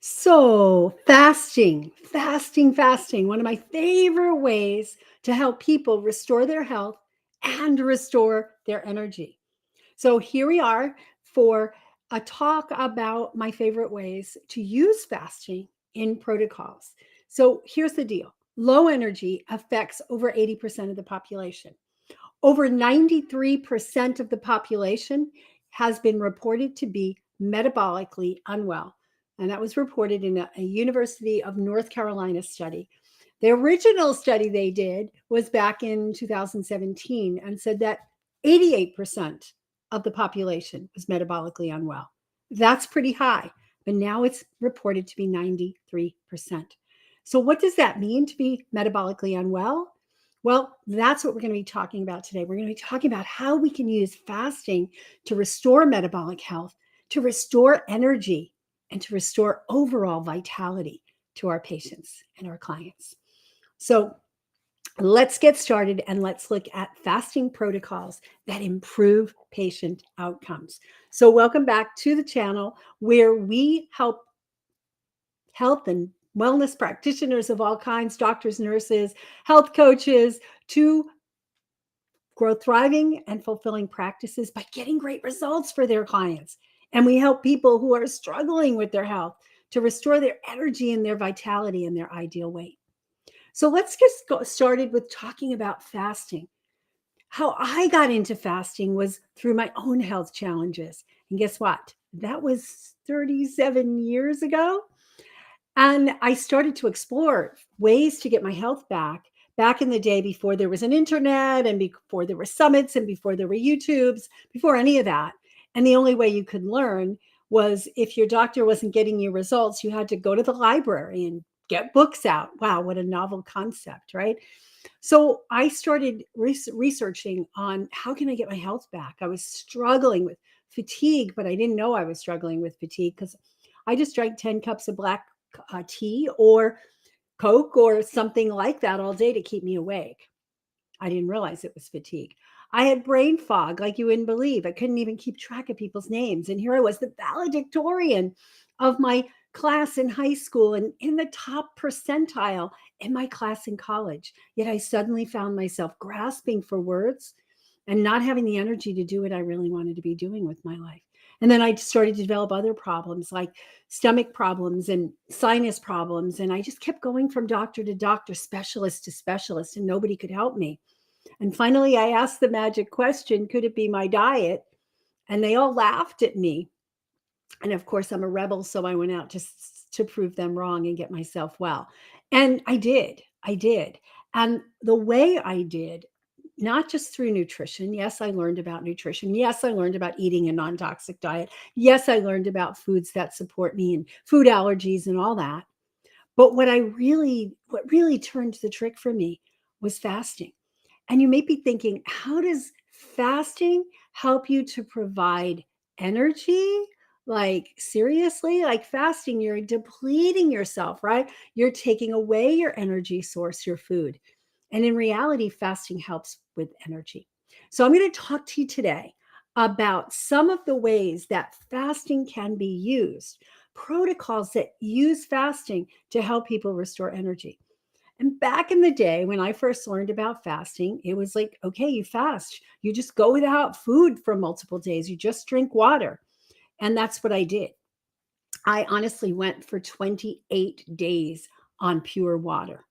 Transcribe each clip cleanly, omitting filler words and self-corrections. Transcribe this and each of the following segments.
So, fasting, one of my favorite ways to help people restore their health and restore their energy. So, here we are for a talk about my favorite ways to use fasting in protocols. So, here's the deal: low energy affects over 80% of the population. Over 93% of the population has been reported to be metabolically unwell. And that was reported in a University of North Carolina study. The original study they did was back in 2017 and said that 88% of the population was metabolically unwell. That's pretty high, but now it's reported to be 93%. So, what does that mean to be metabolically unwell? Well, that's what we're going to be talking about today. We're going to be talking about how we can use fasting to restore metabolic health, to restore energy, and to restore overall vitality to our patients and our clients. So, let's get started and let's look at fasting protocols that improve patient outcomes. So, welcome back to the channel where we help health and wellness practitioners of all kinds, doctors, nurses, health coaches, to grow thriving and fulfilling practices by getting great results for their clients. And we help people who are struggling with their health to restore their energy and their vitality and their ideal weight. So let's just get started with talking about fasting. How I got into fasting was through my own health challenges. And guess what? That was 37 years ago. And I started to explore ways to get my health back in the day before there was an internet and before there were summits and before there were YouTubes, before any of that. And the only way you could learn was if your doctor wasn't getting you results, you had to go to the library and get books out. Wow, what a novel concept, right? So I started researching on how can I get my health back? I was struggling with fatigue, but I didn't know I was struggling with fatigue because I just drank 10 cups of black tea or Coke or something like that all day to keep me awake. I didn't realize it was fatigue. I had brain fog like you wouldn't believe. I couldn't even keep track of people's names. And here I was, the valedictorian of my class in high school and in the top percentile in my class in college. Yet I suddenly found myself grasping for words and not having the energy to do what I really wanted to be doing with my life. And then I started to develop other problems like stomach problems and sinus problems. And I just kept going from doctor to doctor, specialist to specialist, and nobody could help me. And finally, I asked the magic question, could it be my diet? And they all laughed at me. And of course, I'm a rebel. So I went out just to prove them wrong and get myself well. And I did. I did. And the way I did, not just through nutrition. Yes, I learned about nutrition. Yes, I learned about eating a non toxic diet. Yes, I learned about foods that support me and food allergies and all that. But what really turned the trick for me was fasting. And you may be thinking, how does fasting help you to provide energy? Like, seriously, like fasting, you're depleting yourself, right? You're taking away your energy source, your food. And in reality, fasting helps with energy. So, I'm going to talk to you today about some of the ways that fasting can be used, protocols that use fasting to help people restore energy. And back in the day, when I first learned about fasting, it was like, okay, you fast. You just go without food for multiple days. You just drink water. And that's what I did. I honestly went for 28 days on pure water,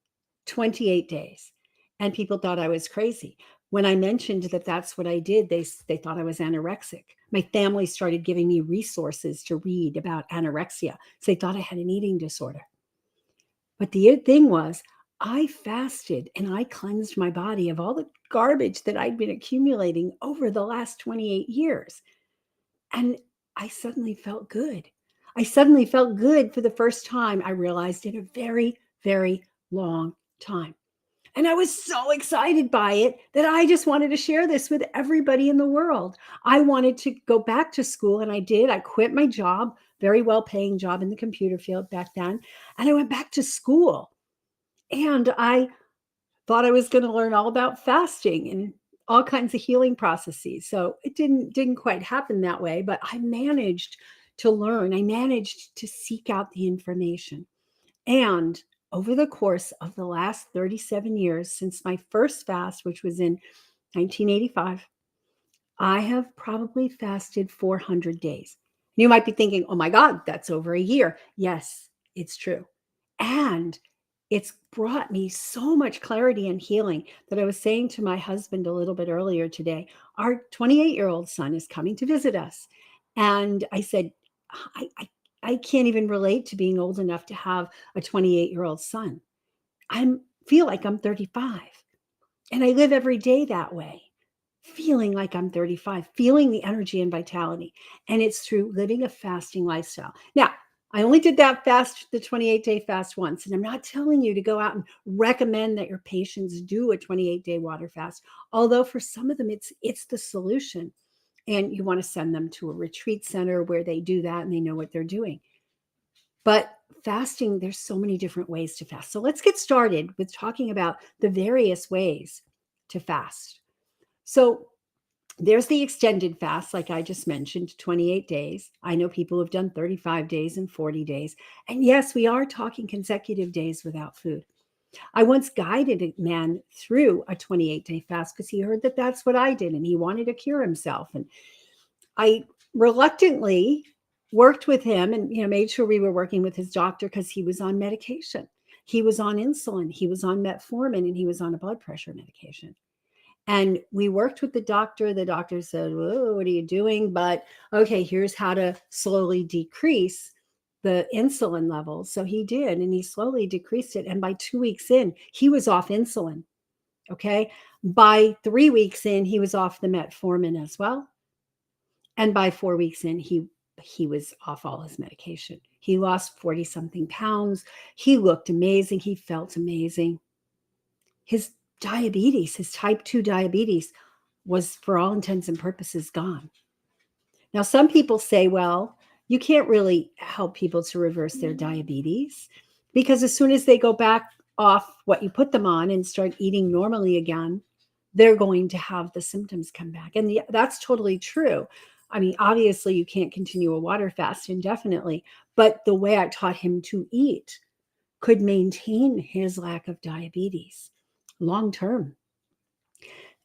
28 days. And people thought I was crazy. When I mentioned that that's what I did, they thought I was anorexic. My family started giving me resources to read about anorexia. So they thought I had an eating disorder. But the thing was, I fasted and I cleansed my body of all the garbage that I'd been accumulating over the last 28 years. And I suddenly felt good. I suddenly felt good for the first time, I realized, in a very, very long time. And I was so excited by it that I just wanted to share this with everybody in the world. I wanted to go back to school, and I did. I quit my job, very well paying job in the computer field back then, and I went back to school. And I thought I was going to learn all about fasting and all kinds of healing processes. So it didn't quite happen that way, but I managed to learn. I managed to seek out the information. And over the course of the last 37 years, since my first fast, which was in 1985, I have probably fasted 400 days. You might be thinking, oh my God, that's over a year. Yes, it's true. And it's brought me so much clarity and healing that I was saying to my husband a little bit earlier today, our 28-year-old son is coming to visit us. And I said, I can't even relate to being old enough to have a 28-year-old son. I feel like I'm 35 and I live every day that way, feeling like I'm 35, feeling the energy and vitality. And it's through living a fasting lifestyle. Now, I only did that fast, the 28-day fast once. And I'm not telling you to go out and recommend that your patients do a 28-day water fast. Although for some of them, it's the solution. And you want to send them to a retreat center where they do that and they know what they're doing. But fasting, there's so many different ways to fast. So let's get started with talking about the various ways to fast. So there's the extended fast, like I just mentioned, 28 days. I know people have done 35 days and 40 days. And yes, we are talking consecutive days without food. I once guided a man through a 28-day fast because he heard that that's what I did and he wanted to cure himself. And I reluctantly worked with him and made sure we were working with his doctor because he was on medication. He was on insulin, he was on metformin, and he was on a blood pressure medication. And we worked with the doctor. The doctor said, "Whoa, what are you doing?" But okay, here's how to slowly decrease the insulin levels. So he did, and he slowly decreased it. And by 2 weeks in, he was off insulin. Okay. By 3 weeks in, he was off the metformin as well. And by 4 weeks in, he was off all his medication. He lost 40 something pounds. He looked amazing. He felt amazing. His diabetes, his type 2 diabetes, was for all intents and purposes gone. Now, some people say, well, you can't really help people to reverse their diabetes because as soon as they go back off what you put them on and start eating normally again, they're going to have the symptoms come back. And that's totally true. I mean, obviously, you can't continue a water fast indefinitely, but the way I taught him to eat could maintain his lack of diabetes long term.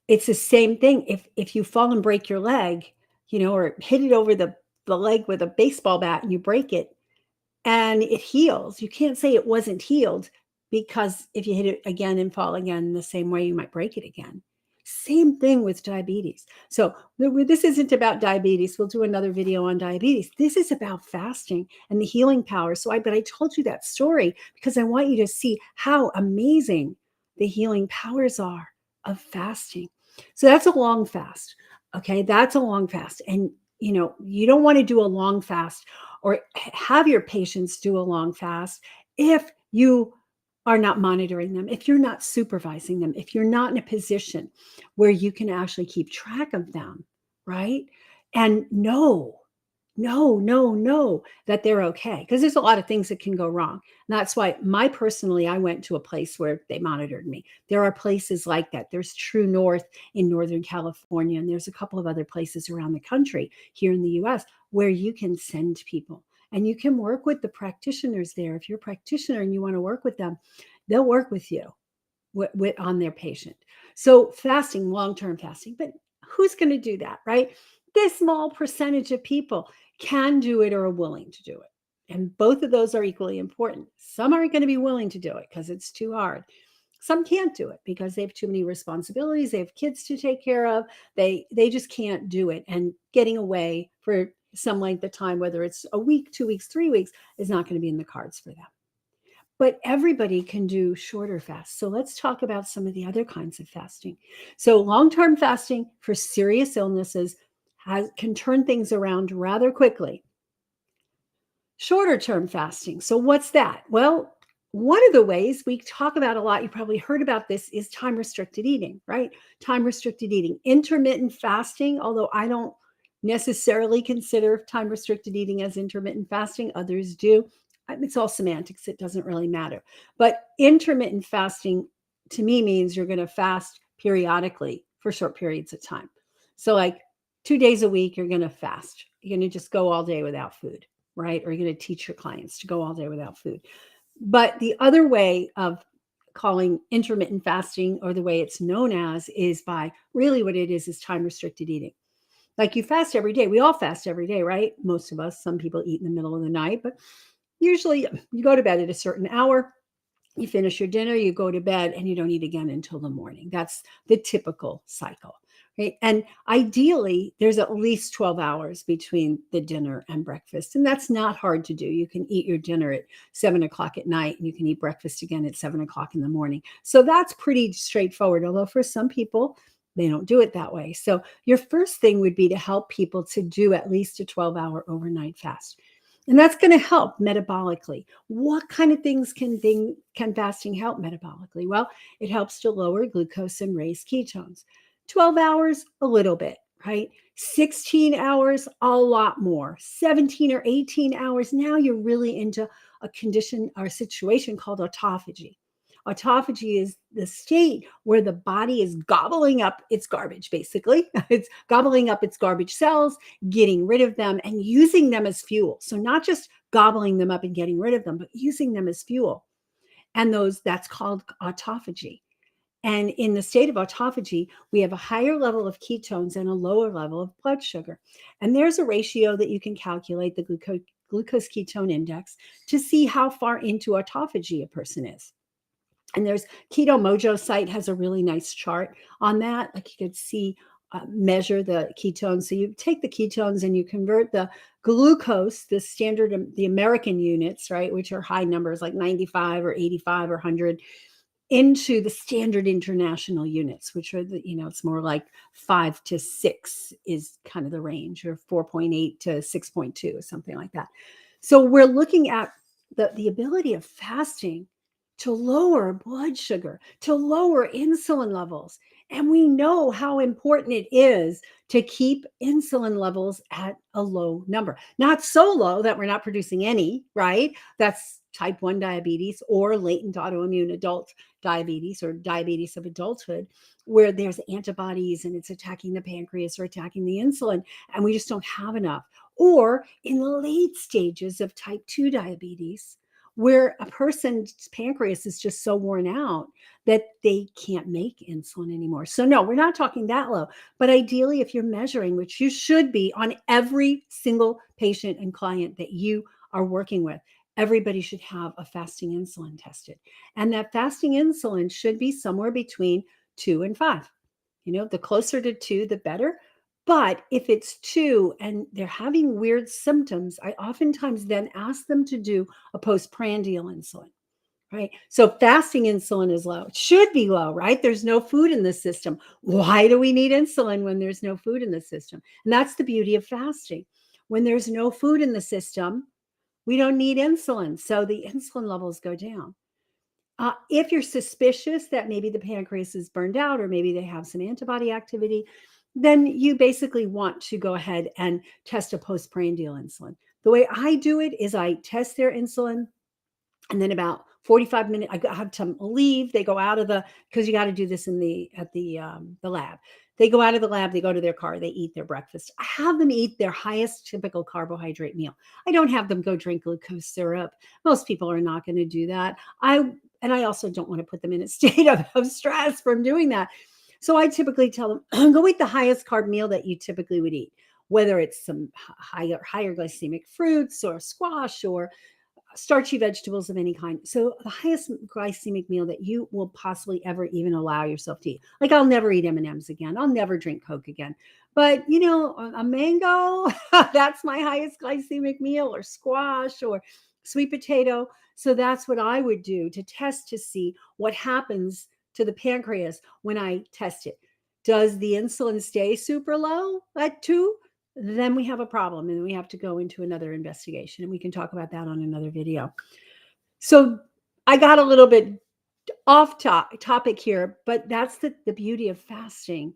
It's the same thing. If you fall and break your leg, or hit it over the leg with a baseball bat and you break it and it heals, you can't say it wasn't healed because if you hit it again and fall again the same way, you might break it again. Same thing with diabetes. So this isn't about diabetes. We'll do another video on diabetes. This is about fasting and the healing power. But I told you that story because I want you to see how amazing the healing powers are of fasting. So that's a long fast. Okay, that's a long fast. And you don't want to do a long fast or have your patients do a long fast if you are not monitoring them, if you're not supervising them, if you're not in a position where you can actually keep track of them, right? And know that they're okay. Because there's a lot of things that can go wrong. And that's why I went to a place where they monitored me. There are places like that. There's True North in Northern California, and there's a couple of other places around the country here in the US where you can send people. And you can work with the practitioners there. If you're a practitioner and you want to work with them, they'll work with you on their patient. So fasting, long-term fasting, but who's going to do that, right? This small percentage of people can do it or are willing to do it. And both of those are equally important. Some aren't going to be willing to do it because it's too hard. Some can't do it because they have too many responsibilities. They have kids to take care of. They just can't do it. And getting away for some length of time, whether it's a week, 2 weeks, 3 weeks, is not going to be in the cards for them. But everybody can do shorter fasts. So let's talk about some of the other kinds of fasting. So long-term fasting for serious illnesses can turn things around rather quickly. Shorter term fasting. So what's that? Well, one of the ways we talk about a lot, you probably heard about this, is time restricted eating, right? Time restricted eating. Intermittent fasting, although I don't necessarily consider time restricted eating as intermittent fasting, others do. It's all semantics. It doesn't really matter. But intermittent fasting to me means you're going to fast periodically for short periods of time. So like 2 days a week, you're going to fast. You're going to just go all day without food. right? Or you're going to teach your clients to go all day without food. But the other way of calling intermittent fasting, or the way it's known as, is by really what it is time restricted eating. Like you fast every day. We all fast every day, right? Most of us. Some people eat in the middle of the night, but usually you go to bed at a certain hour, you finish your dinner, you go to bed, and you don't eat again until the morning. That's the typical cycle, right? And ideally, there's at least 12 hours between the dinner and breakfast. And that's not hard to do. You can eat your dinner at 7 o'clock at night, and you can eat breakfast again at 7 o'clock in the morning. So that's pretty straightforward. Although for some people, they don't do it that way. So your first thing would be to help people to do at least a 12-hour overnight fast. And that's going to help metabolically. What kind of things can fasting help metabolically? Well, it helps to lower glucose and raise ketones. 12 hours, a little bit, right? 16 hours, a lot more. 17 or 18 hours, now you're really into a condition or a situation called autophagy. Autophagy is the state where the body is gobbling up its garbage, basically. It's gobbling up its garbage cells, getting rid of them, and using them as fuel. So not just gobbling them up and getting rid of them, but using them as fuel. And that's called autophagy. And in the state of autophagy, we have a higher level of ketones and a lower level of blood sugar. And there's a ratio that you can calculate, the glucose ketone index, to see how far into autophagy a person is. And there's Keto Mojo site has a really nice chart on that. Like you could see, measure the ketones. So you take the ketones and you convert the glucose, the standard, the American units, right, which are high numbers like 95 or 85 or 100, into the standard international units, which are it's more like 5 to 6 is kind of the range, or 4.8 to 6.2 or something like that. So we're looking at the ability of fasting to lower blood sugar, to lower insulin levels. And we know how important it is to keep insulin levels at a low number. Not so low that we're not producing any, right? That's type 1 diabetes or latent autoimmune adult diabetes, or diabetes of adulthood, where there's antibodies and it's attacking the pancreas or attacking the insulin, and we just don't have enough. Or in the late stages of type 2 diabetes, where a person's pancreas is just so worn out that they can't make insulin anymore. So no, we're not talking that low. But ideally, if you're measuring, which you should be on every single patient and client that you are working with, everybody should have a fasting insulin tested. And that fasting insulin should be somewhere between 2 and 5. The closer to 2, the better. But if it's 2 and they're having weird symptoms, I oftentimes then ask them to do a postprandial insulin, right? So fasting insulin is low. It should be low, right? There's no food in the system. Why do we need insulin when there's no food in the system? And that's the beauty of fasting. When there's no food in the system, we don't need insulin. So the insulin levels go down. If you're suspicious that maybe the pancreas is burned out, or maybe they have some antibody activity, then you basically want to go ahead and test a postprandial insulin. The way I do it is I test their insulin, and then about 45 minutes, I have to leave. They go out of because you got to do this at the lab. They go out of the lab, they go to their car, they eat their breakfast. I have them eat their highest typical carbohydrate meal. I don't have them go drink glucose syrup. Most people are not going to do that. I also don't want to put them in a state of stress from doing that. So I typically tell them, go eat the highest carb meal that you typically would eat, whether it's some higher glycemic fruits or squash or starchy vegetables of any kind. So the highest glycemic meal that you will possibly ever even allow yourself to eat. Like I'll never eat M&Ms again. I'll never drink Coke again. But a mango, that's my highest glycemic meal, or squash or sweet potato. So that's what I would do to test to see what happens to the pancreas when I test it. Does the insulin stay super low at 2? Then we have a problem, and we have to go into another investigation, and we can talk about that on another video. So I got a little bit off topic here, but that's the beauty of fasting,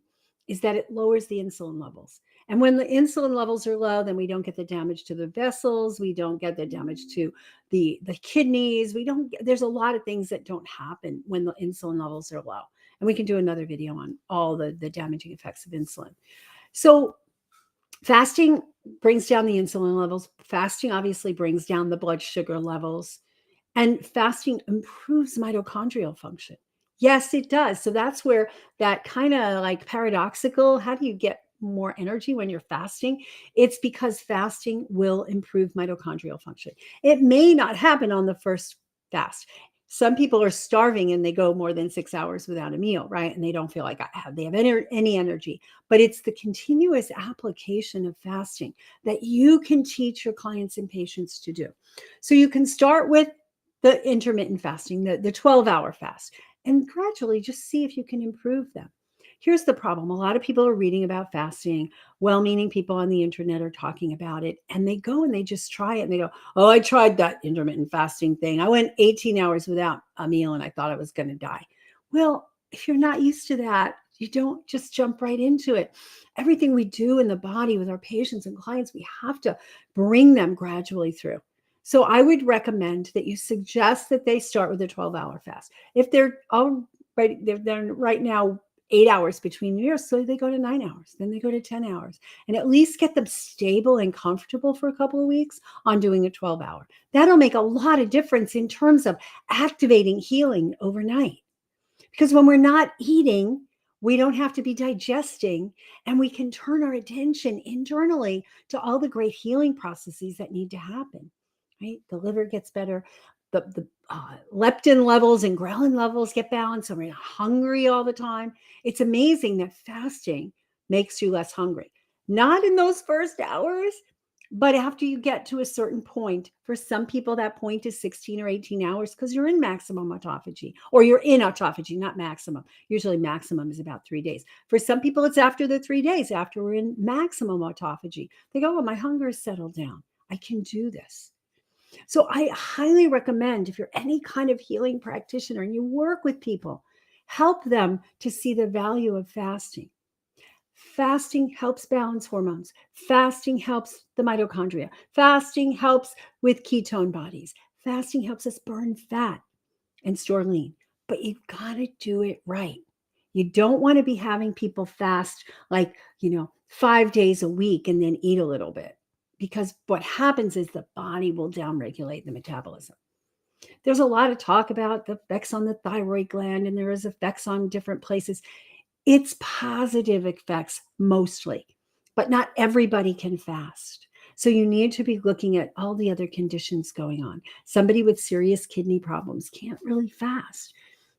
is that it lowers the insulin levels. And when the insulin levels are low, then we don't get the damage to the vessels. We don't get the damage to the kidneys. There's a lot of things that don't happen when the insulin levels are low. And we can do another video on all the damaging effects of insulin. So Fasting brings down the insulin levels. Fasting obviously brings down the blood sugar levels. And fasting improves mitochondrial function. Yes, it does. So that's where that kind of like paradoxical, how do you get more energy when you're fasting? It's because fasting will improve mitochondrial function. It may not happen on the first fast. Some people are starving and they go more than 6 hours without a meal, right? And they don't feel like they have any energy. But it's the continuous application of fasting that you can teach your clients and patients to do. So you can start with the intermittent fasting, the 12-hour fast, and gradually just see if you can improve them. Here's the problem. A lot of people are reading about fasting. Well-meaning people on the internet are talking about it, and they go and they just try it and they go, oh, I tried that intermittent fasting thing. I went 18 hours without a meal and I thought I was going to die. Well, if you're not used to that, you don't just jump right into it. Everything we do in the body with our patients and clients, we have to bring them gradually through. So I would recommend that you suggest that they start with a 12-hour fast. If they're they're right now 8 hours between meals, so they go to 9 hours, then they go to 10 hours, and at least get them stable and comfortable for a couple of weeks on doing a 12-hour. That'll make a lot of difference in terms of activating healing overnight. Because when we're not eating, we don't have to be digesting, and we can turn our attention internally to all the great healing processes that need to happen. Right? The liver gets better. The leptin levels and ghrelin levels get balanced. So we're not hungry all the time. It's amazing that fasting makes you less hungry. Not in those first hours, but after you get to a certain point. For some people, that point is 16 or 18 hours because you're in maximum autophagy, or you're in autophagy, not maximum. Usually maximum is about 3 days. For some people, it's after the 3 days, after we're in maximum autophagy. They go, oh, my hunger is settled down. I can do this. So I highly recommend, if you're any kind of healing practitioner and you work with people, help them to see the value of fasting. Fasting helps balance hormones. Fasting helps the mitochondria. Fasting helps with ketone bodies. Fasting helps us burn fat and store lean. But you've got to do it right. You don't want to be having people fast like, 5 days a week and then eat a little bit. Because what happens is the body will downregulate the metabolism. There's a lot of talk about the effects on the thyroid gland, and there is effects on different places. It's positive effects mostly, but not everybody can fast. So you need to be looking at all the other conditions going on. Somebody with serious kidney problems can't really fast.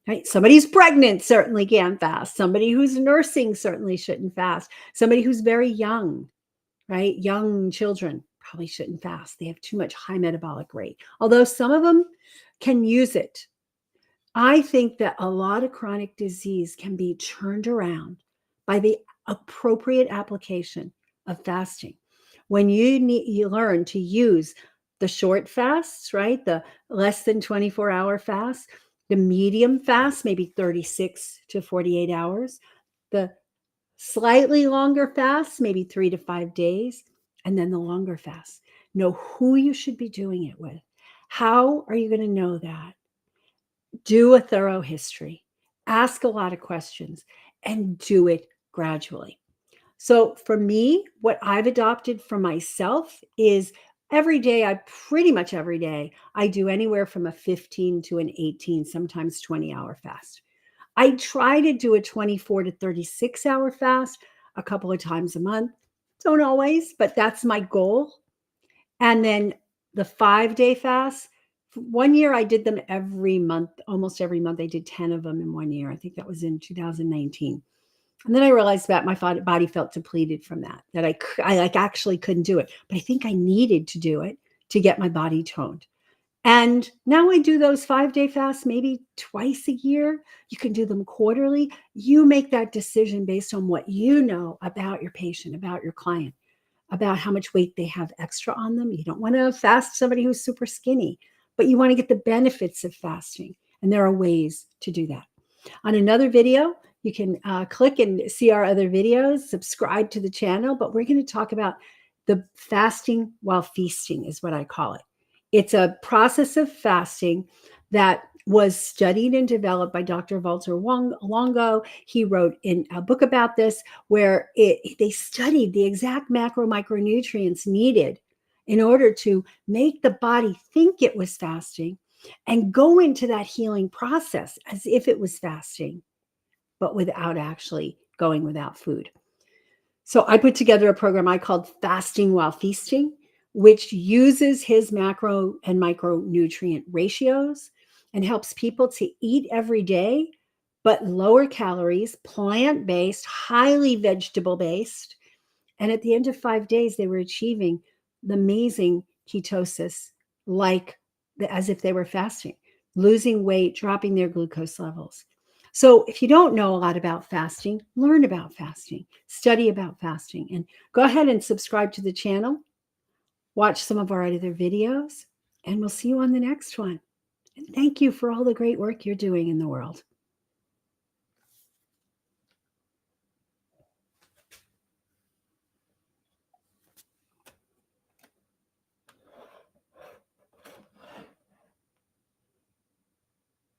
Right? Somebody who's pregnant certainly can't fast. Somebody who's nursing certainly shouldn't fast. Somebody who's very young, right? Young children probably shouldn't fast. They have too much high metabolic rate, although some of them can use it. I think that a lot of chronic disease can be turned around by the appropriate application of fasting. When you learn to use the short fasts, right? The less than 24-hour fast, the medium fast, maybe 36 to 48 hours, the slightly longer fasts, maybe 3 to 5 days, and then the longer fasts. Know who you should be doing it with. How are you going to know that? Do a thorough history, ask a lot of questions, and do it gradually. So for me, what I've adopted for myself is pretty much every day, I do anywhere from a 15 to an 18, sometimes 20-hour fast. I try to do a 24 to 36-hour fast a couple of times a month. Don't always, but that's my goal. And then the 5-day fast, one year I did them every month, almost every month. I did 10 of them in 1 year. I think that was in 2019. And then I realized that my body felt depleted from that I like actually couldn't do it. But I think I needed to do it to get my body toned. And now I do those 5-day fasts maybe twice a year. You can do them quarterly. You make that decision based on what you know about your patient, about your client, about how much weight they have extra on them. You don't want to fast somebody who's super skinny, but you want to get the benefits of fasting. And there are ways to do that. On another video, you can click and see our other videos, subscribe to the channel, but we're going to talk about the fasting while feasting is what I call it. It's a process of fasting that was studied and developed by Dr. Walter Longo. He wrote in a book about this where they studied the exact macro micronutrients needed in order to make the body think it was fasting and go into that healing process as if it was fasting, but without actually going without food. So I put together a program I called Fasting While Feasting, which uses his macro and micronutrient ratios and helps people to eat every day, but lower calories, plant based, highly vegetable based. And at the end of 5 days, they were achieving the amazing ketosis, like as if they were fasting, losing weight, dropping their glucose levels. So if you don't know a lot about fasting, learn about fasting, study about fasting, and go ahead and subscribe to the channel, watch some of our other videos, and we'll see you on the next one. And thank you for all the great work you're doing in the world.